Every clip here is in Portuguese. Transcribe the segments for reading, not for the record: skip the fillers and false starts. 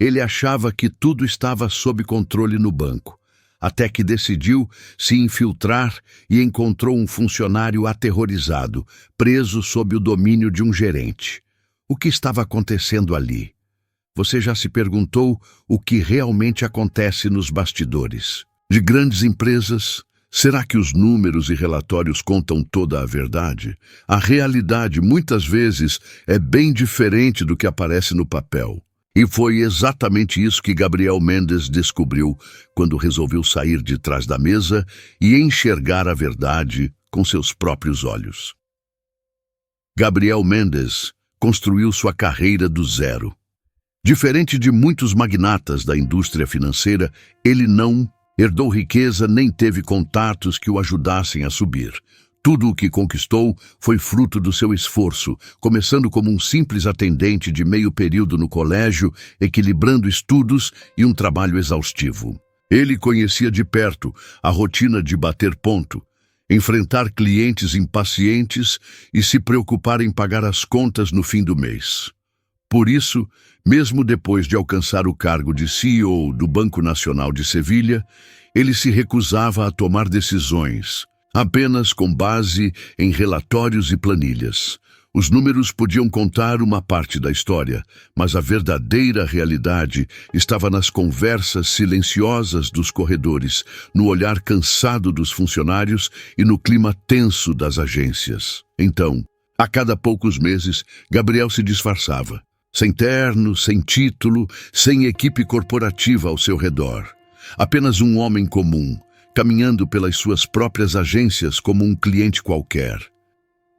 Ele achava que tudo estava sob controle no banco, até que decidiu se infiltrar e encontrou um funcionário aterrorizado, preso sob o domínio de um gerente. O que estava acontecendo ali? Você já se perguntou o que realmente acontece nos bastidores de grandes empresas? Será que os números e relatórios contam toda a verdade? A realidade, muitas vezes, é bem diferente do que aparece no papel. E foi exatamente isso que Gabriel Mendes descobriu quando resolveu sair de trás da mesa e enxergar a verdade com seus próprios olhos. Gabriel Mendes construiu sua carreira do zero. Diferente de muitos magnatas da indústria financeira, ele não herdou riqueza nem teve contatos que o ajudassem a subir. Tudo o que conquistou foi fruto do seu esforço, começando como um simples atendente de meio período no colégio, equilibrando estudos e um trabalho exaustivo. Ele conhecia de perto a rotina de bater ponto, enfrentar clientes impacientes e se preocupar em pagar as contas no fim do mês. Por isso, mesmo depois de alcançar o cargo de CEO do Banco Nacional de Sevilha, ele se recusava a tomar decisões, apenas com base em relatórios e planilhas. Os números podiam contar uma parte da história, mas a verdadeira realidade estava nas conversas silenciosas dos corredores, no olhar cansado dos funcionários e no clima tenso das agências. Então, a cada poucos meses, Gabriel se disfarçava. Sem terno, sem título, sem equipe corporativa ao seu redor. Apenas um homem comum, caminhando pelas suas próprias agências como um cliente qualquer.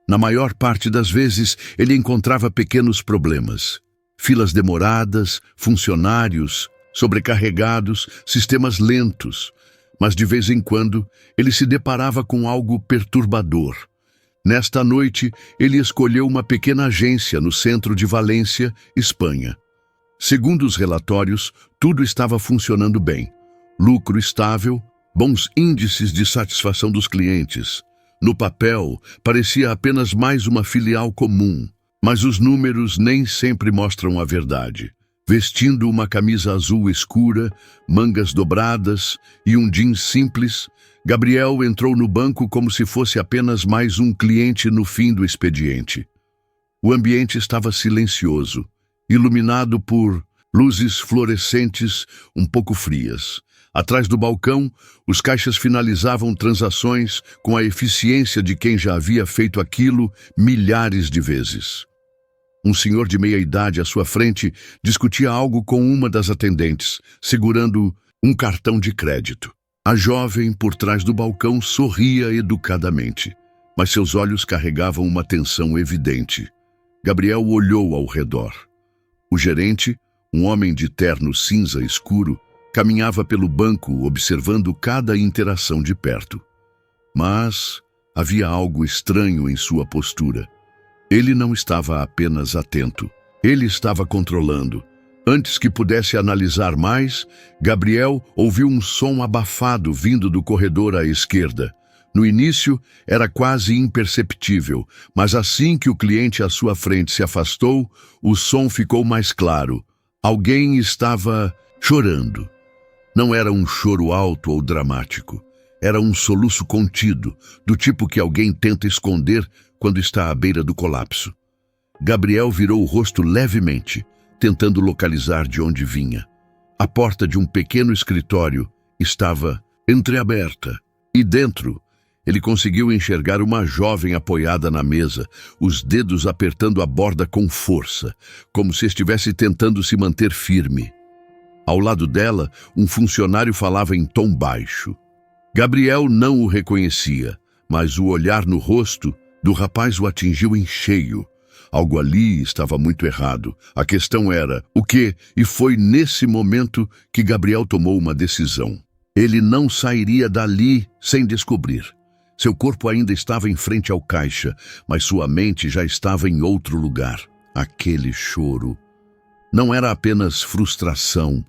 Na maior parte das vezes, ele encontrava pequenos problemas. Filas demoradas, funcionários sobrecarregados, sistemas lentos. Mas de vez em quando, ele se deparava com algo perturbador. Nesta noite, ele escolheu uma pequena agência no centro de Valência, Espanha. Segundo os relatórios, tudo estava funcionando bem. Lucro estável, bons índices de satisfação dos clientes. No papel, parecia apenas mais uma filial comum, mas os números nem sempre mostram a verdade. Vestindo uma camisa azul escura, mangas dobradas e um jeans simples, Gabriel entrou no banco como se fosse apenas mais um cliente no fim do expediente. O ambiente estava silencioso, iluminado por luzes fluorescentes um pouco frias. Atrás do balcão, os caixas finalizavam transações com a eficiência de quem já havia feito aquilo milhares de vezes. Um senhor de meia-idade à sua frente discutia algo com uma das atendentes, segurando um cartão de crédito. A jovem, por trás do balcão, sorria educadamente, mas seus olhos carregavam uma tensão evidente. Gabriel olhou ao redor. O gerente, um homem de terno cinza escuro, caminhava pelo banco observando cada interação de perto. Mas havia algo estranho em sua postura. Ele não estava apenas atento, ele estava controlando. Antes que pudesse analisar mais, Gabriel ouviu um som abafado vindo do corredor à esquerda. No início, era quase imperceptível, mas assim que o cliente à sua frente se afastou, o som ficou mais claro. Alguém estava chorando. Não era um choro alto ou dramático. Era um soluço contido, do tipo que alguém tenta esconder quando está à beira do colapso. Gabriel virou o rosto levemente, tentando localizar de onde vinha. A porta de um pequeno escritório estava entreaberta, e dentro ele conseguiu enxergar uma jovem apoiada na mesa, os dedos apertando a borda com força, como se estivesse tentando se manter firme. Ao lado dela, um funcionário falava em tom baixo. Gabriel não o reconhecia, mas o olhar no rosto do rapaz o atingiu em cheio. Algo ali estava muito errado. A questão era o quê? E foi nesse momento que Gabriel tomou uma decisão. Ele não sairia dali sem descobrir. Seu corpo ainda estava em frente ao caixa, mas sua mente já estava em outro lugar. Aquele choro. Não era apenas frustração,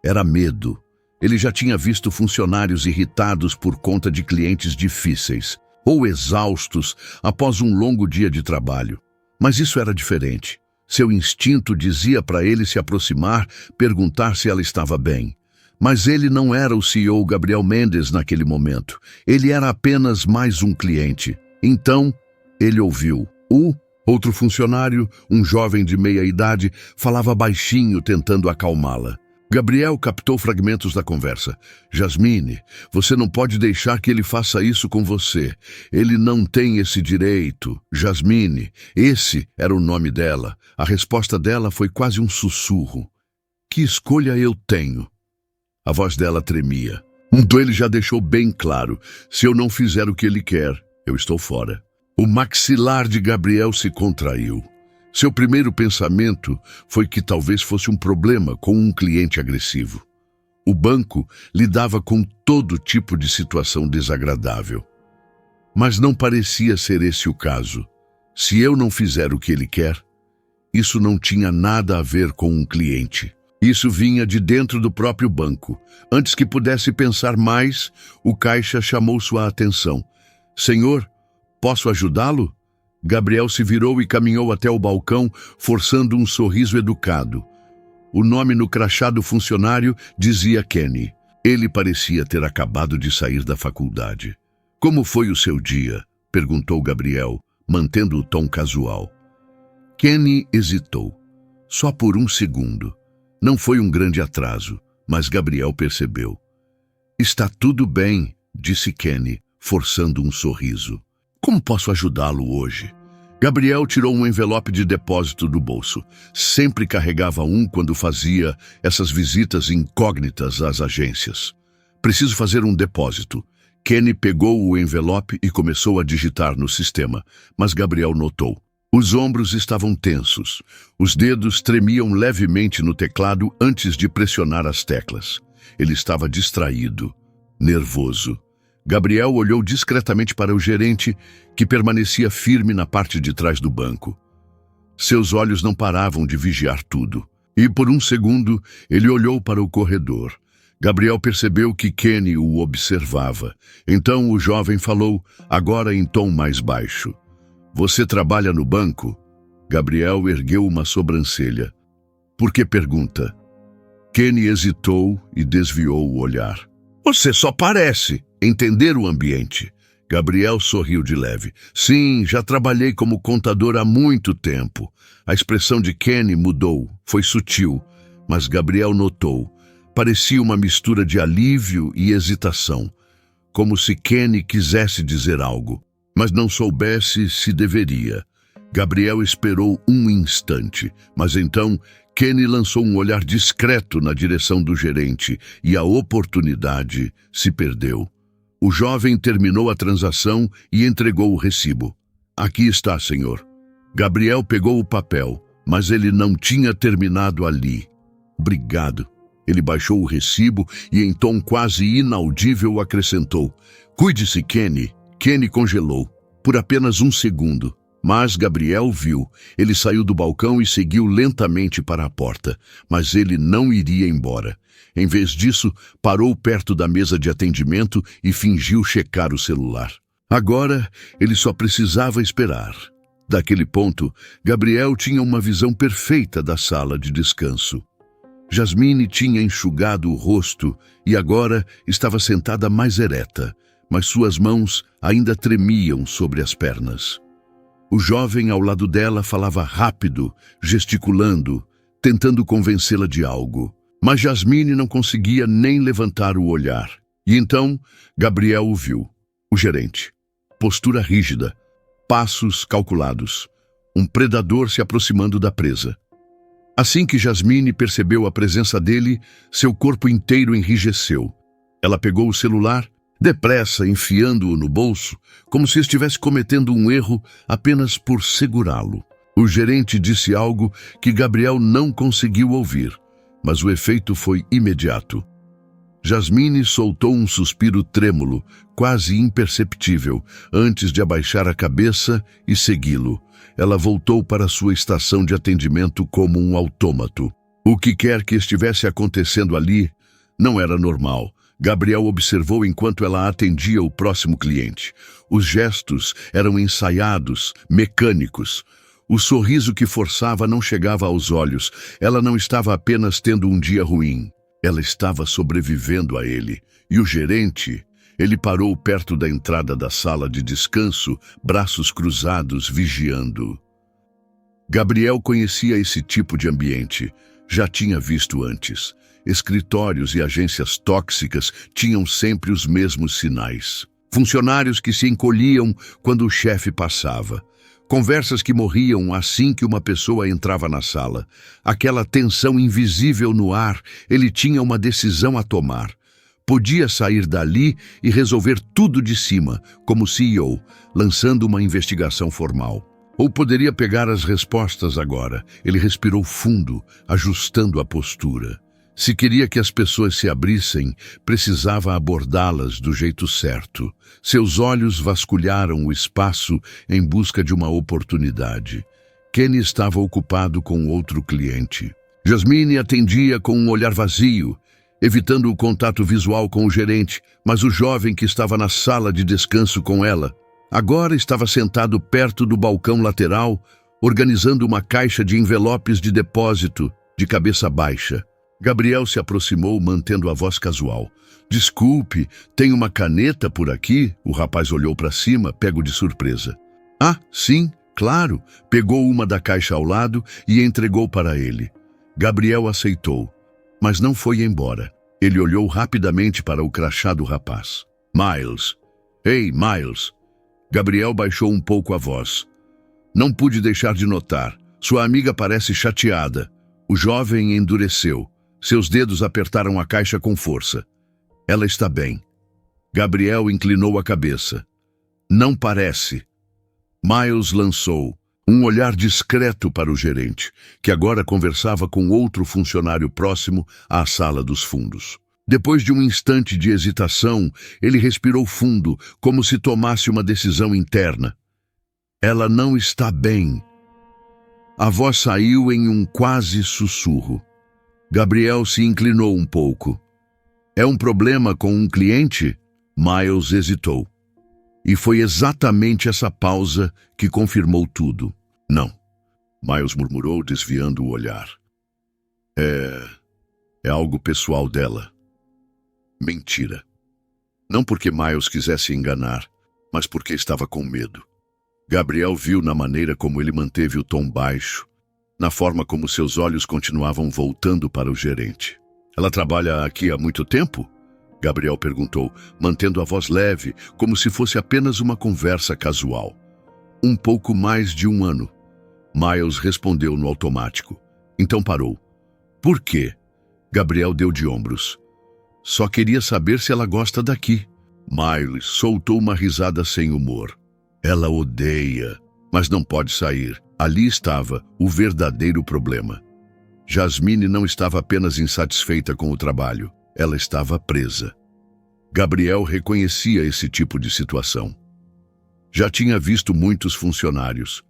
era medo. Ele já tinha visto funcionários irritados por conta de clientes difíceis, ou exaustos após um longo dia de trabalho. Mas isso era diferente. Seu instinto dizia para ele se aproximar, perguntar se ela estava bem. Mas ele não era o CEO Gabriel Mendes naquele momento. Ele era apenas mais um cliente. Então, ele ouviu. O outro funcionário, um jovem de meia idade, falava baixinho, tentando acalmá-la. Gabriel captou fragmentos da conversa. Jasmine, você não pode deixar que ele faça isso com você. Ele não tem esse direito. Jasmine, esse era o nome dela. A resposta dela foi quase um sussurro. Que escolha eu tenho? A voz dela tremia. Então ele já deixou bem claro. Se eu não fizer o que ele quer, eu estou fora. O maxilar de Gabriel se contraiu. Seu primeiro pensamento foi que talvez fosse um problema com um cliente agressivo. O banco lidava com todo tipo de situação desagradável. Mas não parecia ser esse o caso. Se eu não fizer o que ele quer, isso não tinha nada a ver com um cliente. Isso vinha de dentro do próprio banco. Antes que pudesse pensar mais, o caixa chamou sua atenção. Senhor, posso ajudá-lo? Gabriel se virou e caminhou até o balcão, forçando um sorriso educado. O nome no crachá do funcionário dizia Kenny. Ele parecia ter acabado de sair da faculdade. Como foi o seu dia? Perguntou Gabriel, mantendo o tom casual. Kenny hesitou. Só por um segundo. Não foi um grande atraso, mas Gabriel percebeu. Está tudo bem, disse Kenny, forçando um sorriso. Como posso ajudá-lo hoje? Gabriel tirou um envelope de depósito do bolso. Sempre carregava um quando fazia essas visitas incógnitas às agências. Preciso fazer um depósito. Kenny pegou o envelope e começou a digitar no sistema, mas Gabriel notou. Os ombros estavam tensos. Os dedos tremiam levemente no teclado antes de pressionar as teclas. Ele estava distraído, nervoso. Gabriel olhou discretamente para o gerente, que permanecia firme na parte de trás do banco. Seus olhos não paravam de vigiar tudo. E por um segundo, ele olhou para o corredor. Gabriel percebeu que Kenny o observava. Então o jovem falou, agora em tom mais baixo. Você trabalha no banco? Gabriel ergueu uma sobrancelha. Por que pergunta? Kenny hesitou e desviou o olhar. Você só parece entender o ambiente. Gabriel sorriu de leve. Sim, já trabalhei como contador há muito tempo. A expressão de Kenny mudou. Foi sutil, mas Gabriel notou. Parecia uma mistura de alívio e hesitação. Como se Kenny quisesse dizer algo, mas não soubesse se deveria. Gabriel esperou um instante, mas então Kenny lançou um olhar discreto na direção do gerente e a oportunidade se perdeu. O jovem terminou a transação e entregou o recibo. Aqui está, senhor. Gabriel pegou o papel, mas ele não tinha terminado ali. Obrigado. Ele baixou o recibo e em tom quase inaudível acrescentou. Cuide-se, Kenny. Kenny congelou, por apenas um segundo. Mas Gabriel viu. Ele saiu do balcão e seguiu lentamente para a porta. Mas ele não iria embora. Em vez disso, parou perto da mesa de atendimento e fingiu checar o celular. Agora, ele só precisava esperar. Daquele ponto, Gabriel tinha uma visão perfeita da sala de descanso. Jasmine tinha enxugado o rosto e agora estava sentada mais ereta, mas suas mãos ainda tremiam sobre as pernas. O jovem ao lado dela falava rápido, gesticulando, tentando convencê-la de algo. Mas Jasmine não conseguia nem levantar o olhar. E então, Gabriel o viu. O gerente. Postura rígida. Passos calculados. Um predador se aproximando da presa. Assim que Jasmine percebeu a presença dele, seu corpo inteiro enrijeceu. Ela pegou o celular, depressa enfiando-o no bolso, como se estivesse cometendo um erro apenas por segurá-lo. O gerente disse algo que Gabriel não conseguiu ouvir. Mas o efeito foi imediato. Jasmine soltou um suspiro trêmulo, quase imperceptível, antes de abaixar a cabeça e segui-lo. Ela voltou para sua estação de atendimento como um autômato. O que quer que estivesse acontecendo ali não era normal. Gabriel observou enquanto ela atendia o próximo cliente. Os gestos eram ensaiados, mecânicos. O sorriso que forçava não chegava aos olhos. Ela não estava apenas tendo um dia ruim. Ela estava sobrevivendo a ele. E o gerente, ele parou perto da entrada da sala de descanso, braços cruzados, vigiando. Gabriel conhecia esse tipo de ambiente. Já tinha visto antes. Escritórios e agências tóxicas tinham sempre os mesmos sinais. Funcionários que se encolhiam quando o chefe passava. Conversas que morriam assim que uma pessoa entrava na sala. Aquela tensão invisível no ar, ele tinha uma decisão a tomar. Podia sair dali e resolver tudo de cima, como CEO, lançando uma investigação formal. Ou poderia pegar as respostas agora. Ele respirou fundo, ajustando a postura. Se queria que as pessoas se abrissem, precisava abordá-las do jeito certo. Seus olhos vasculharam o espaço em busca de uma oportunidade. Kenny estava ocupado com outro cliente. Jasmine atendia com um olhar vazio, evitando o contato visual com o gerente, mas o jovem que estava na sala de descanso com ela, agora estava sentado perto do balcão lateral, organizando uma caixa de envelopes de depósito, de cabeça baixa. Gabriel se aproximou, mantendo a voz casual. Desculpe, tem uma caneta por aqui? O rapaz olhou para cima, pego de surpresa. Ah, sim, claro. Pegou uma da caixa ao lado e entregou para ele. Gabriel aceitou, mas não foi embora. Ele olhou rapidamente para o crachá do rapaz. Miles. Ei, Miles. Gabriel baixou um pouco a voz. Não pude deixar de notar. Sua amiga parece chateada. O jovem endureceu. Seus dedos apertaram a caixa com força. Ela está bem. Gabriel inclinou a cabeça. Não parece. Miles lançou um olhar discreto para o gerente, que agora conversava com outro funcionário próximo à sala dos fundos. Depois de um instante de hesitação, ele respirou fundo, como se tomasse uma decisão interna. Ela não está bem. A voz saiu em um quase sussurro. Gabriel se inclinou um pouco. É um problema com um cliente? Miles hesitou. E foi exatamente essa pausa que confirmou tudo. Não. Miles murmurou, desviando o olhar. É algo pessoal dela. Mentira. Não porque Miles quisesse enganar, mas porque estava com medo. Gabriel viu na maneira como ele manteve o tom baixo, na forma como seus olhos continuavam voltando para o gerente. Ela trabalha aqui há muito tempo? Gabriel perguntou, mantendo a voz leve, como se fosse apenas uma conversa casual. Um pouco mais de 1 ano. Miles respondeu no automático. Então parou. Por quê? Gabriel deu de ombros. Só queria saber se ela gosta daqui. Miles soltou uma risada sem humor. Ela odeia, mas não pode sair. Ali estava o verdadeiro problema. Jasmine não estava apenas insatisfeita com o trabalho, ela estava presa. Gabriel reconhecia esse tipo de situação. Já tinha visto muitos funcionários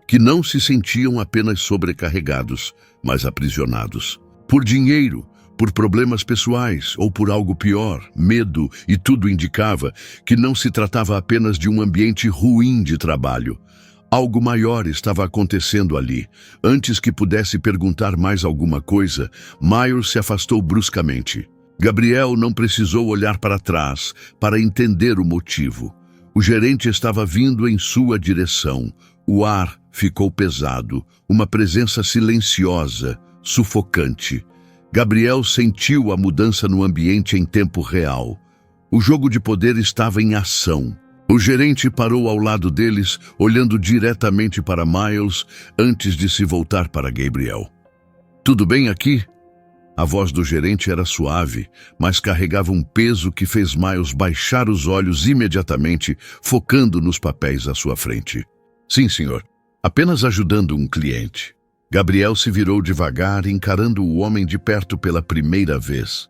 que não se sentiam apenas sobrecarregados, mas aprisionados. Por dinheiro, por problemas pessoais ou por algo pior, medo, e tudo indicava que não se tratava apenas de um ambiente ruim de trabalho. Algo maior estava acontecendo ali. Antes que pudesse perguntar mais alguma coisa, Miles se afastou bruscamente. Gabriel não precisou olhar para trás para entender o motivo. O gerente estava vindo em sua direção. O ar ficou pesado, uma presença silenciosa, sufocante. Gabriel sentiu a mudança no ambiente em tempo real. O jogo de poder estava em ação. O gerente parou ao lado deles, olhando diretamente para Miles, antes de se voltar para Gabriel. Tudo bem aqui? A voz do gerente era suave, mas carregava um peso que fez Miles baixar os olhos imediatamente, focando nos papéis à sua frente. Sim, senhor. Apenas ajudando um cliente. Gabriel se virou devagar, encarando o homem de perto pela primeira vez.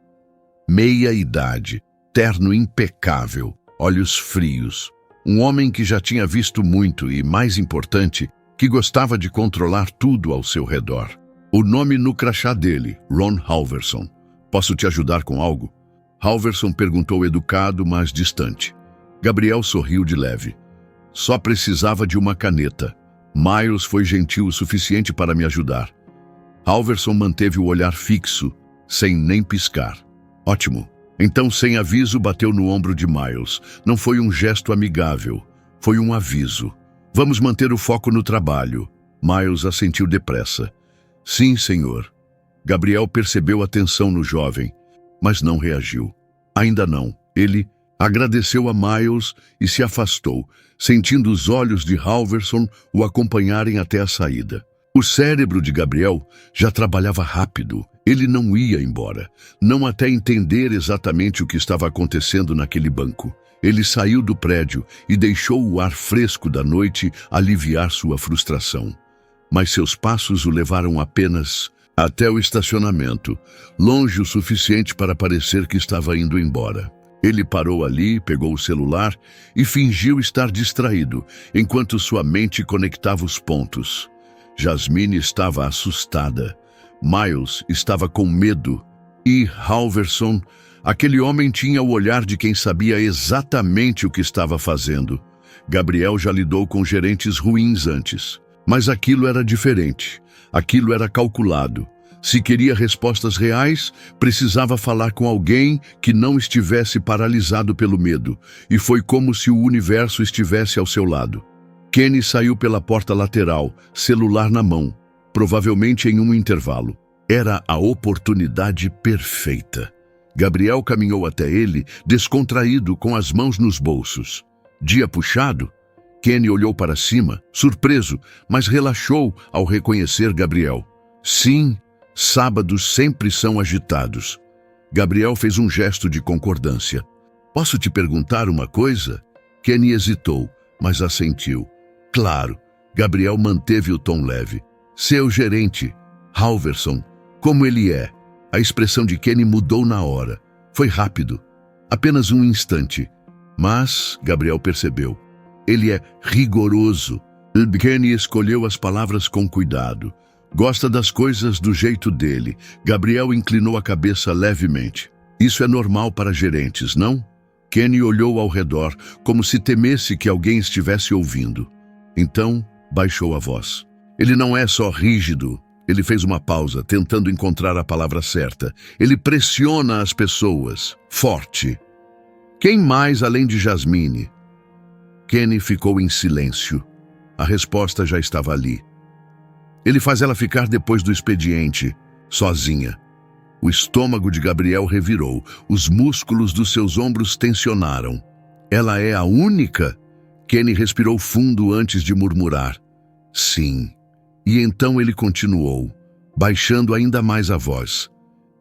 Meia-idade, terno impecável, olhos frios. Um homem que já tinha visto muito e, mais importante, que gostava de controlar tudo ao seu redor. O nome no crachá dele, Ron Halverson. Posso te ajudar com algo? Halverson perguntou educado, mas distante. Gabriel sorriu de leve. Só precisava de uma caneta. Miles foi gentil o suficiente para me ajudar. Halverson manteve o olhar fixo, sem nem piscar. Ótimo. Então, sem aviso, bateu no ombro de Miles. Não foi um gesto amigável, foi um aviso. Vamos manter o foco no trabalho. Miles assentiu depressa. Sim, senhor. Gabriel percebeu a tensão no jovem, mas não reagiu. Ainda não. Ele agradeceu a Miles e se afastou, sentindo os olhos de Halverson o acompanharem até a saída. O cérebro de Gabriel já trabalhava rápido. Ele não ia embora, não até entender exatamente o que estava acontecendo naquele banco. Ele saiu do prédio e deixou o ar fresco da noite aliviar sua frustração. Mas seus passos o levaram apenas até o estacionamento, longe o suficiente para parecer que estava indo embora. Ele parou ali, pegou o celular e fingiu estar distraído, enquanto sua mente conectava os pontos. Jasmine estava assustada. Miles estava com medo. E Halverson, aquele homem tinha o olhar de quem sabia exatamente o que estava fazendo. Gabriel já lidou com gerentes ruins antes. Mas aquilo era diferente. Aquilo era calculado. Se queria respostas reais, precisava falar com alguém que não estivesse paralisado pelo medo. E foi como se o universo estivesse ao seu lado. Kenny saiu pela porta lateral, celular na mão, provavelmente em um intervalo. Era a oportunidade perfeita. Gabriel caminhou até ele, descontraído, com as mãos nos bolsos. Dia puxado? Kenny olhou para cima, surpreso, mas relaxou ao reconhecer Gabriel. Sim, sábados sempre são agitados. Gabriel fez um gesto de concordância. Posso te perguntar uma coisa? Kenny hesitou, mas assentiu. Claro. Gabriel manteve o tom leve. Seu gerente, Halverson, como ele é? A expressão de Kenny mudou na hora. Foi rápido. Apenas um instante. Mas, Gabriel percebeu, ele é rigoroso. Kenny escolheu as palavras com cuidado. Gosta das coisas do jeito dele. Gabriel inclinou a cabeça levemente. Isso é normal para gerentes, não? Kenny olhou ao redor, como se temesse que alguém estivesse ouvindo. Então, baixou a voz. Ele não é só rígido. Ele fez uma pausa, tentando encontrar a palavra certa. Ele pressiona as pessoas. Forte. Quem mais além de Jasmine? Kenny ficou em silêncio. A resposta já estava ali. Ele faz ela ficar depois do expediente, sozinha. O estômago de Gabriel revirou. Os músculos dos seus ombros tensionaram. Ela é a única? Kenny respirou fundo antes de murmurar. Sim. E então ele continuou, baixando ainda mais a voz.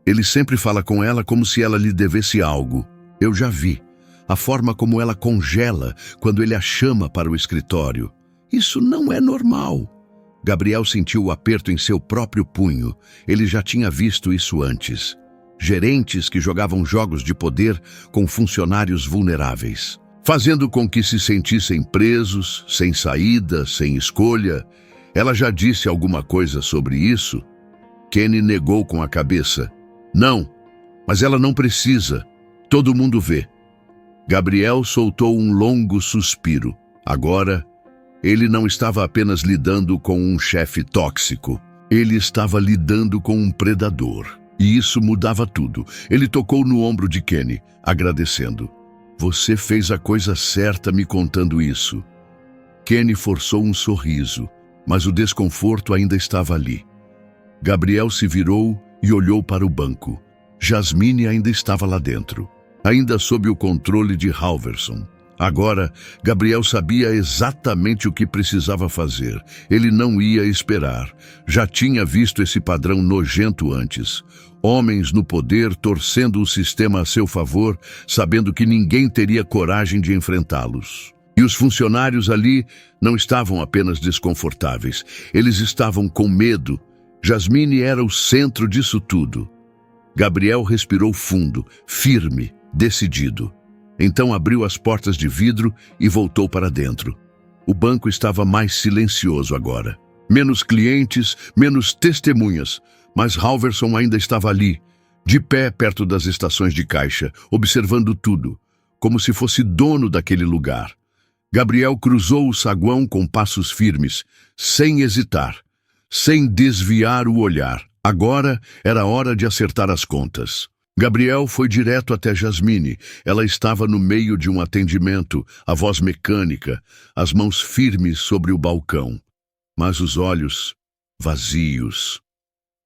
Ele sempre fala com ela como se ela lhe devesse algo. Eu já vi. A forma como ela congela quando ele a chama para o escritório. Isso não é normal. Gabriel sentiu o aperto em seu próprio punho. Ele já tinha visto isso antes. Gerentes que jogavam jogos de poder com funcionários vulneráveis, fazendo com que se sentissem presos, sem saída, sem escolha. Ela já disse alguma coisa sobre isso? Kenny negou com a cabeça. Não, mas ela não precisa. Todo mundo vê. Gabriel soltou um longo suspiro. Agora, ele não estava apenas lidando com um chefe tóxico. Ele estava lidando com um predador. E isso mudava tudo. Ele tocou no ombro de Kenny, agradecendo. Você fez a coisa certa me contando isso. Kenny forçou um sorriso, mas o desconforto ainda estava ali. Gabriel se virou e olhou para o banco. Jasmine ainda estava lá dentro, ainda sob o controle de Halverson. Agora, Gabriel sabia exatamente o que precisava fazer. Ele não ia esperar. Já tinha visto esse padrão nojento antes. Homens no poder torcendo o sistema a seu favor, sabendo que ninguém teria coragem de enfrentá-los. E os funcionários ali não estavam apenas desconfortáveis. Eles estavam com medo. Jasmine era o centro disso tudo. Gabriel respirou fundo, firme, decidido. Então abriu as portas de vidro e voltou para dentro. O banco estava mais silencioso agora. Menos clientes, menos testemunhas, mas Halverson ainda estava ali, de pé perto das estações de caixa, observando tudo, como se fosse dono daquele lugar. Gabriel cruzou o saguão com passos firmes, sem hesitar, sem desviar o olhar. Agora era hora de acertar as contas. Gabriel foi direto até Jasmine. Ela estava no meio de um atendimento, a voz mecânica, as mãos firmes sobre o balcão, mas os olhos vazios.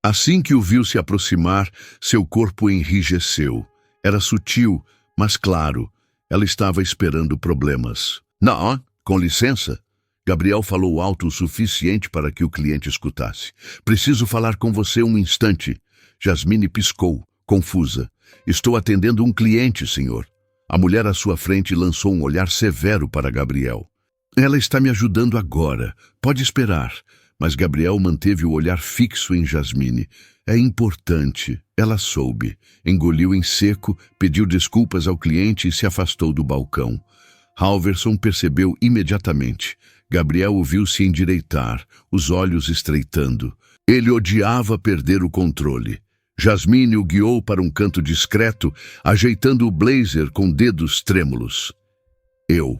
Assim que o viu se aproximar, seu corpo enrijeceu. Era sutil, mas claro, ela estava esperando problemas. Não, com licença. Gabriel falou alto o suficiente para que o cliente escutasse. Preciso falar com você um instante. Jasmine piscou, confusa. Estou atendendo um cliente, senhor. A mulher à sua frente lançou um olhar severo para Gabriel. Ela está me ajudando agora. Pode esperar. Mas Gabriel manteve o olhar fixo em Jasmine. É importante. Ela soube. Engoliu em seco, pediu desculpas ao cliente e se afastou do balcão. Halverson percebeu imediatamente. Gabriel o viu se endireitar, os olhos estreitando. Ele odiava perder o controle. Jasmine o guiou para um canto discreto, ajeitando o blazer com dedos trêmulos. Eu.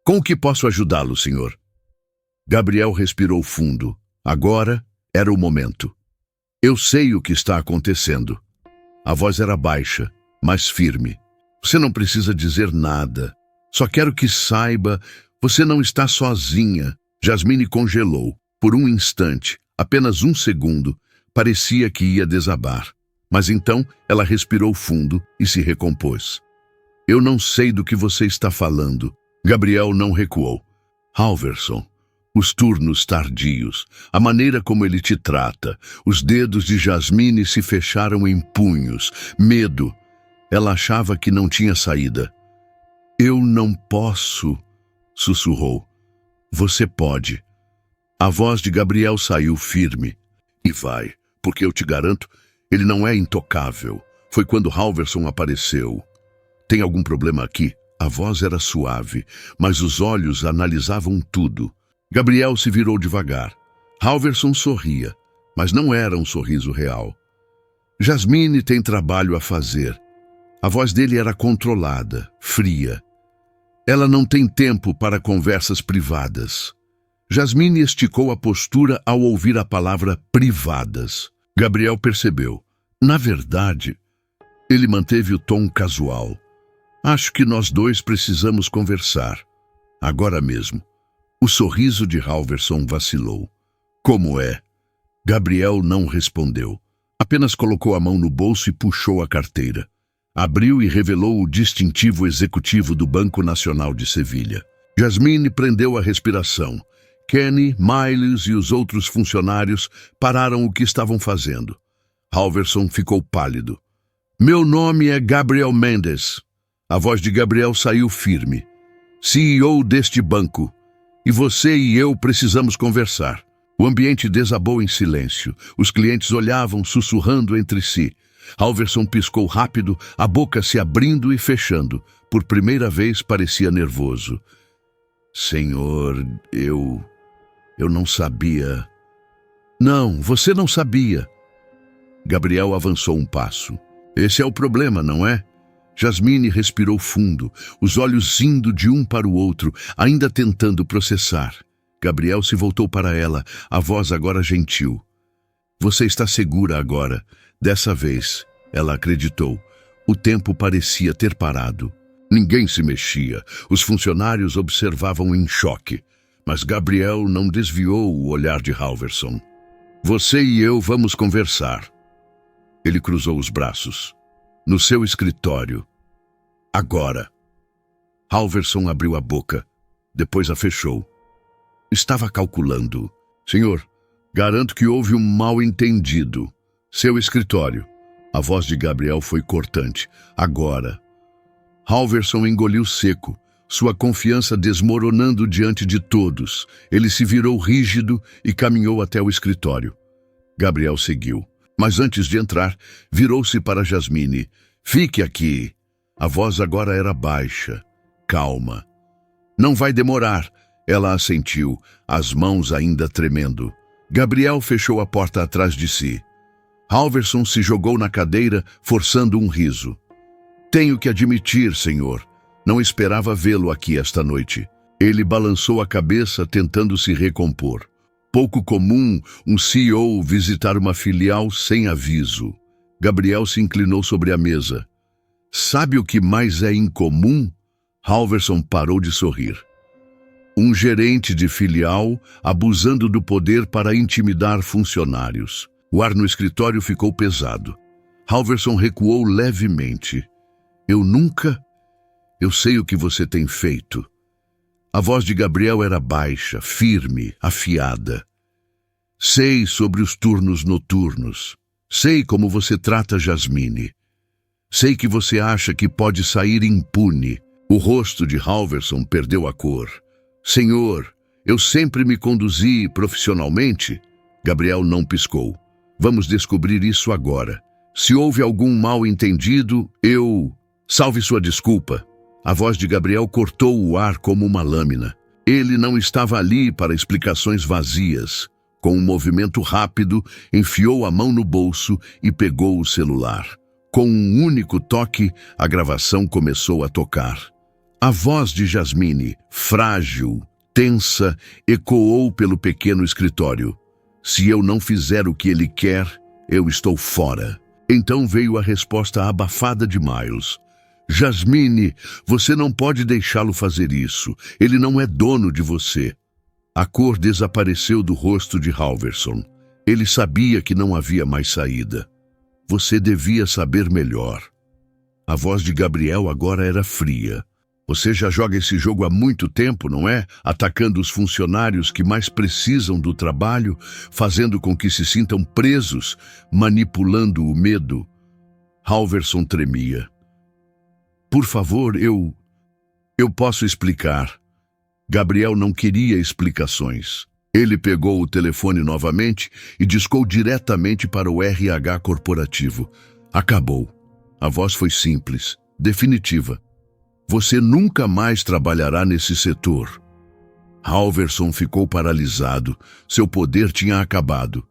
Com o que posso ajudá-lo, senhor? Gabriel respirou fundo. Agora era o momento. Eu sei o que está acontecendo. A voz era baixa, mas firme. Você não precisa dizer nada. Só quero que saiba, você não está sozinha. Jasmine congelou. Por um instante, apenas um segundo, parecia que ia desabar. Mas então ela respirou fundo e se recompôs. Eu não sei do que você está falando. Gabriel não recuou. Halverson, os turnos tardios, a maneira como ele te trata. Os dedos de Jasmine se fecharam em punhos. Medo. Ela achava que não tinha saída. Eu não posso, sussurrou. Você pode. A voz de Gabriel saiu firme. E vai, porque eu te garanto, ele não é intocável. Foi quando Halverson apareceu. Tem algum problema aqui? A voz era suave, mas os olhos analisavam tudo. Gabriel se virou devagar. Halverson sorria, mas não era um sorriso real. Jasmine tem trabalho a fazer. A voz dele era controlada, fria. Ela não tem tempo para conversas privadas. Jasmine esticou a postura ao ouvir a palavra privadas. Gabriel percebeu. Na verdade, ele manteve o tom casual. Acho que nós dois precisamos conversar. Agora mesmo. O sorriso de Halverson vacilou. Como é? Gabriel não respondeu. Apenas colocou a mão no bolso e puxou a carteira. Abriu e revelou o distintivo executivo do Banco Nacional de Sevilha. Jasmine prendeu a respiração. Kenny, Miles e os outros funcionários pararam o que estavam fazendo. Halverson ficou pálido. Meu nome é Gabriel Mendes. A voz de Gabriel saiu firme. CEO deste banco. E você e eu precisamos conversar. O ambiente desabou em silêncio. Os clientes olhavam, sussurrando entre si. Halverson piscou rápido, a boca se abrindo e fechando. Por primeira vez parecia nervoso. Senhor, eu não sabia. Não, você não sabia. Gabriel avançou um passo. Esse é o problema, não é? Jasmine respirou fundo, os olhos indo de um para o outro, ainda tentando processar. Gabriel se voltou para ela, a voz agora gentil. Você está segura agora. Dessa vez, ela acreditou. O tempo parecia ter parado. Ninguém se mexia. Os funcionários observavam em choque. Mas Gabriel não desviou o olhar de Halverson. Você e eu vamos conversar. Ele cruzou os braços. No seu escritório. Agora. Halverson abriu a boca. Depois a fechou. Estava calculando. Senhor, garanto que houve um mal-entendido. Seu escritório. A voz de Gabriel foi cortante. Agora. Halverson engoliu seco, sua confiança desmoronando diante de todos. Ele se virou rígido e caminhou até o escritório. Gabriel seguiu. Mas antes de entrar, virou-se para Jasmine. Fique aqui. A voz agora era baixa, calma. Não vai demorar. Ela assentiu, as mãos ainda tremendo. Gabriel fechou a porta atrás de si. Halverson se jogou na cadeira, forçando um riso. Tenho que admitir, senhor. Não esperava vê-lo aqui esta noite. Ele balançou a cabeça tentando se recompor. Pouco comum um CEO visitar uma filial sem aviso. Gabriel se inclinou sobre a mesa. Sabe o que mais é incomum? Halverson parou de sorrir. Um gerente de filial abusando do poder para intimidar funcionários. O ar no escritório ficou pesado. Halverson recuou levemente. Eu sei o que você tem feito. A voz de Gabriel era baixa, firme, afiada. Sei sobre os turnos noturnos. Sei como você trata Jasmine. Sei que você acha que pode sair impune. O rosto de Halverson perdeu a cor. Senhor, eu sempre me conduzi profissionalmente. Gabriel não piscou. Vamos descobrir isso agora. Se houve algum mal-entendido, Salve sua desculpa. A voz de Gabriel cortou o ar como uma lâmina. Ele não estava ali para explicações vazias. Com um movimento rápido, enfiou a mão no bolso e pegou o celular. Com um único toque, a gravação começou a tocar. A voz de Jasmine, frágil, tensa, ecoou pelo pequeno escritório. Se eu não fizer o que ele quer, eu estou fora. Então veio a resposta abafada de Miles. Jasmine, você não pode deixá-lo fazer isso. Ele não é dono de você. A cor desapareceu do rosto de Halverson. Ele sabia que não havia mais saída. Você devia saber melhor. A voz de Gabriel agora era fria. Você já joga esse jogo há muito tempo, não é? Atacando os funcionários que mais precisam do trabalho, fazendo com que se sintam presos, manipulando o medo. Halverson tremia. Por favor, eu posso explicar. Gabriel não queria explicações. Ele pegou o telefone novamente e discou diretamente para o RH corporativo. Acabou. A voz foi simples, definitiva. Você nunca mais trabalhará nesse setor. Halverson ficou paralisado. Seu poder tinha acabado.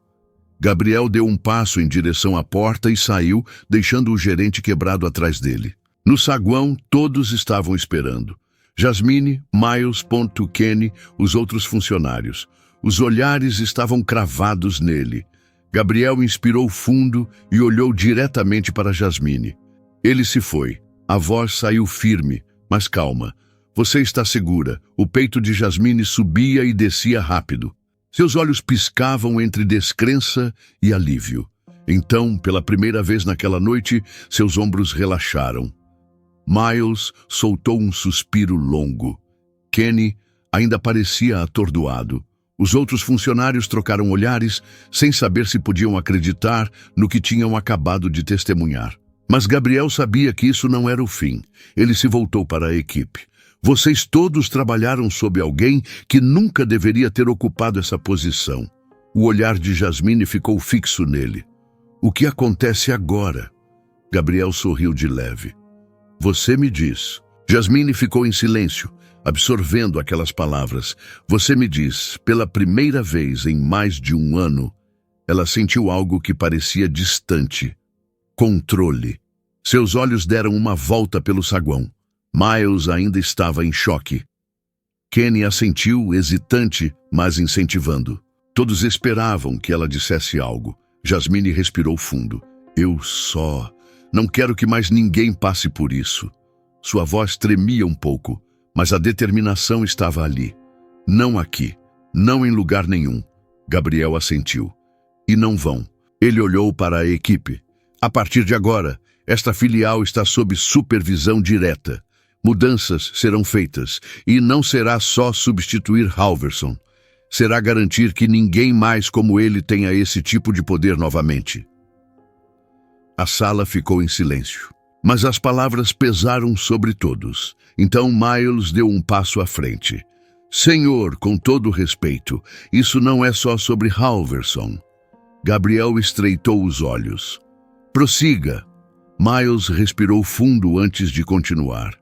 Gabriel deu um passo em direção à porta e saiu, deixando o gerente quebrado atrás dele. No saguão, todos estavam esperando. Jasmine, Miles, Kenny, os outros funcionários. Os olhares estavam cravados nele. Gabriel inspirou fundo e olhou diretamente para Jasmine. Ele se foi. A voz saiu firme, mas calma. Você está segura. O peito de Jasmine subia e descia rápido. Seus olhos piscavam entre descrença e alívio. Então, pela primeira vez naquela noite, seus ombros relaxaram. Miles soltou um suspiro longo. Kenny ainda parecia atordoado. Os outros funcionários trocaram olhares, sem saber se podiam acreditar no que tinham acabado de testemunhar. Mas Gabriel sabia que isso não era o fim. Ele se voltou para a equipe. Vocês todos trabalharam sob alguém que nunca deveria ter ocupado essa posição. O olhar de Jasmine ficou fixo nele. O que acontece agora? Gabriel sorriu de leve. Você me diz. Jasmine ficou em silêncio, absorvendo aquelas palavras. Você me diz, pela primeira vez em mais de um ano, ela sentiu algo que parecia distante. Controle. Seus olhos deram uma volta pelo saguão. Miles ainda estava em choque. Kenny assentiu, hesitante, mas incentivando. Todos esperavam que ela dissesse algo. Jasmine respirou fundo. Não quero que mais ninguém passe por isso. Sua voz tremia um pouco, mas a determinação estava ali. Não aqui. Não em lugar nenhum. Gabriel assentiu. E não vão. Ele olhou para a equipe. A partir de agora, esta filial está sob supervisão direta. Mudanças serão feitas, e não será só substituir Halverson. Será garantir que ninguém mais como ele tenha esse tipo de poder novamente. A sala ficou em silêncio, mas as palavras pesaram sobre todos. Então Miles deu um passo à frente. Senhor, com todo respeito, isso não é só sobre Halverson. Gabriel estreitou os olhos. Prossiga. Miles respirou fundo antes de continuar.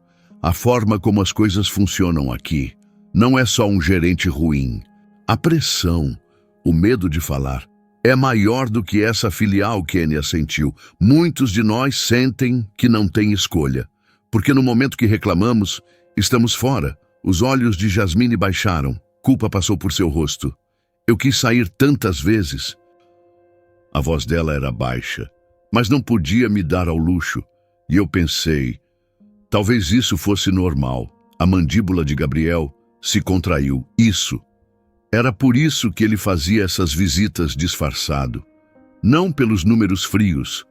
A forma como as coisas funcionam aqui não é só um gerente ruim. A pressão, o medo de falar, é maior do que essa filial, Kenny assentiu. Muitos de nós sentem que não têm escolha. Porque no momento que reclamamos, estamos fora. Os olhos de Jasmine baixaram. Culpa passou por seu rosto. Eu quis sair tantas vezes. A voz dela era baixa, mas não podia me dar ao luxo. E eu pensei, talvez isso fosse normal. A mandíbula de Gabriel se contraiu. Isso. Era por isso que ele fazia essas visitas disfarçado. Não pelos números frios,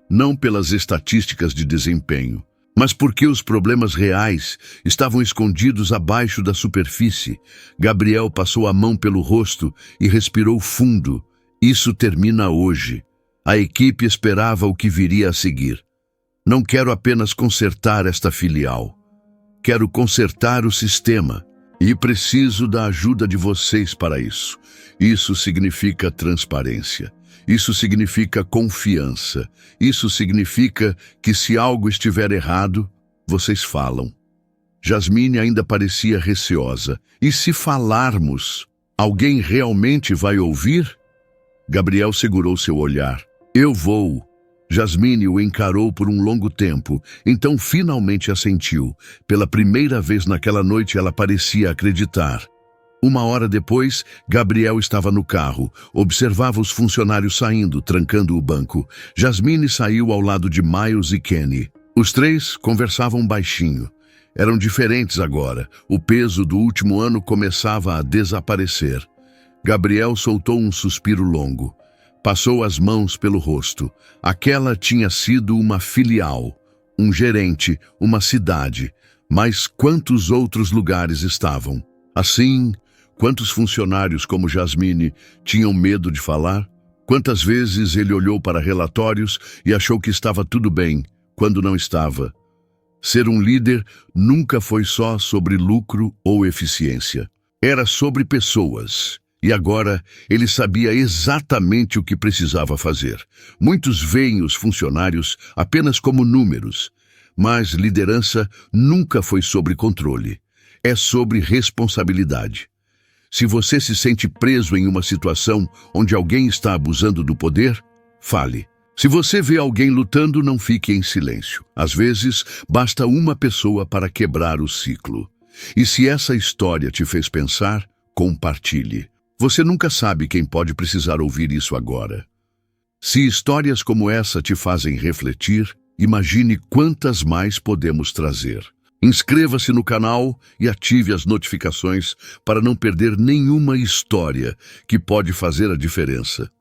não pelas estatísticas de desempenho, mas porque os problemas reais estavam escondidos abaixo da superfície. Gabriel passou a mão pelo rosto e respirou fundo. Isso termina hoje. A equipe esperava o que viria a seguir. Não quero apenas consertar esta filial. Quero consertar o sistema. E preciso da ajuda de vocês para isso. Isso significa transparência. Isso significa confiança. Isso significa que se algo estiver errado, vocês falam. Jasmine ainda parecia receosa. E se falarmos, alguém realmente vai ouvir? Gabriel segurou seu olhar. Eu vou. Jasmine o encarou por um longo tempo, então finalmente assentiu. Pela primeira vez naquela noite ela parecia acreditar. 1 hora depois, Gabriel estava no carro, observava os funcionários saindo, trancando o banco. Jasmine saiu ao lado de Miles e Kenny. Os três conversavam baixinho. Eram diferentes agora. O peso do último ano começava a desaparecer. Gabriel soltou um suspiro longo. Passou as mãos pelo rosto. Aquela tinha sido uma filial, um gerente, uma cidade. Mas quantos outros lugares estavam? Assim, quantos funcionários como Jasmine tinham medo de falar? Quantas vezes ele olhou para relatórios e achou que estava tudo bem, quando não estava? Ser um líder nunca foi só sobre lucro ou eficiência. Era sobre pessoas. E agora ele sabia exatamente o que precisava fazer. Muitos veem os funcionários apenas como números, mas liderança nunca foi sobre controle. É sobre responsabilidade. Se você se sente preso em uma situação onde alguém está abusando do poder, fale. Se você vê alguém lutando, não fique em silêncio. Às vezes, basta uma pessoa para quebrar o ciclo. E se essa história te fez pensar, compartilhe. Você nunca sabe quem pode precisar ouvir isso agora. Se histórias como essa te fazem refletir, imagine quantas mais podemos trazer. Inscreva-se no canal e ative as notificações para não perder nenhuma história que pode fazer a diferença.